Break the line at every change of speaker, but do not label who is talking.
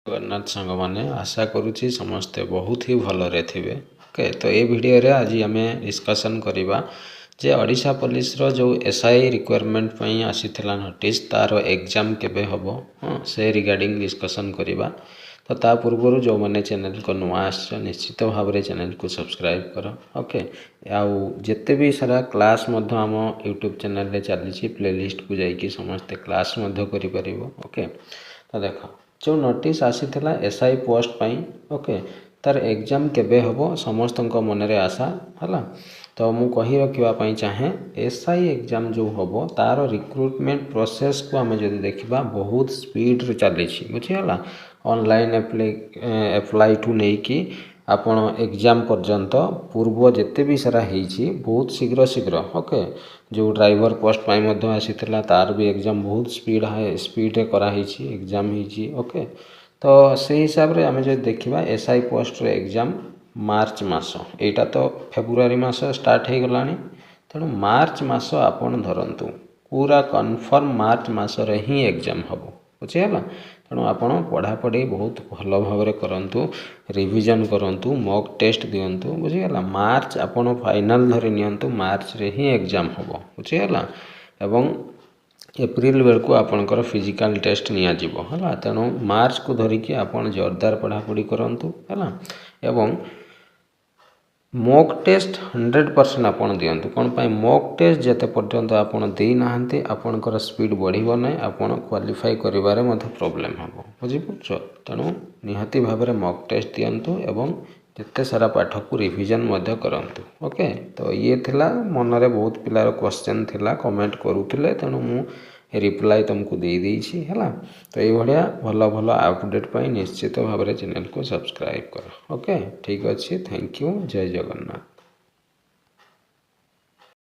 जगन्नाथ सांग मैंने आशा करुच्ची समस्ते बहुत ही भलरे थे। ओके, तो ये वीडियो रे आज आम डिस्कसन करवा जे ओडिशा पुलिस रो जो एसआई रिक्वायरमेंट पई आसीथिला नोटिस तार एग्जाम केबे हबो से रिगार्डिंग डिस्कसन करवा। तो ता पूर्व जो मैंने चैनल को नुआ आस निश्चित भाव में चैनल को सब्सक्राइब कर। ओके, आउ जिते भी सारा क्लास आम यूट्यूब चैनल रे चली प्लेलिस्ट को जाइए समस्ते क्लास करि। ओके, तो देख जो नोटिस आसीथिला एसआई पोस्ट पाई। ओके, तार एग्जाम केबे हबो समस्त मन रे आशा हला। तो मु कही रखा चाहे एसआई एग्जाम जो हबो तार रिक्रुटमेंट प्रोसेस को आम जब देखा बहुत स्पीड रे चली बुझीगला। ऑनलाइन एप्लाई टू नहीं कि आपण एग्जाम पर्यंत पूर्व जिते भी सारा होती बहुत शीघ्र शीघ्र। ओके, जो ड्राइवर पोस्ट पाई आसीथिला तार भी एग्जाम बहुत स्पीड कराई एग्जाम होती। ओके, तो से हिसाब रे आम जो देखा एसआई पोस्ट रे एग्जाम मार्च मास एटा तो फेब्रुआरी मास स्टार्ट हो गला। तेणु मार्च मास आपन धरतु पूरा कन्फर्म मार्च मास रे ही एग्जाम हम बुझीगला। तेणु आपण पढ़ापढ़ी बहुत भल भाव करूँ, रिविजन करूँ, मॉक टेस्ट दिंतु बुझीगला। मार्च आपन फाइनल धरी नियंतु मार्च रे ही एग्जाम हम बुझीगला। एवं एप्रिल बेलू आपणकर फिजिकल टेस्ट नियाजिबो हला। तेणु मार्च को धरिकी आपण जोरदार पढ़ापढ़ी करूँ है। एवं मॉक टेस्ट 100% आपड़ दिंतु कौन पाई मॉक टेस्ट जिते पर्यंत आपड़ देना आपणकर स्पीड बढ़ो ना आपड़ क्वालिफाई करिवारे मध्य प्रॉब्लम हम बुझीपुच। तेणु निहाती भाव में मॉक टेस्ट दिंतु एवं जिते सारा पाठ को रिविजन करूँ। ओके, तो ये थिला मन रे बहुत पिलार क्वेश्चन थिला कमेंट करुले तेणु मु रिप्लाई तुमको दे देछि है। तो ये भाया भल भल अपडेट पाई निश्चित भाव में चैनल को सब्सक्राइब कर। ओके, ठीक अच्छे, थैंक यू, जय जगन्नाथ।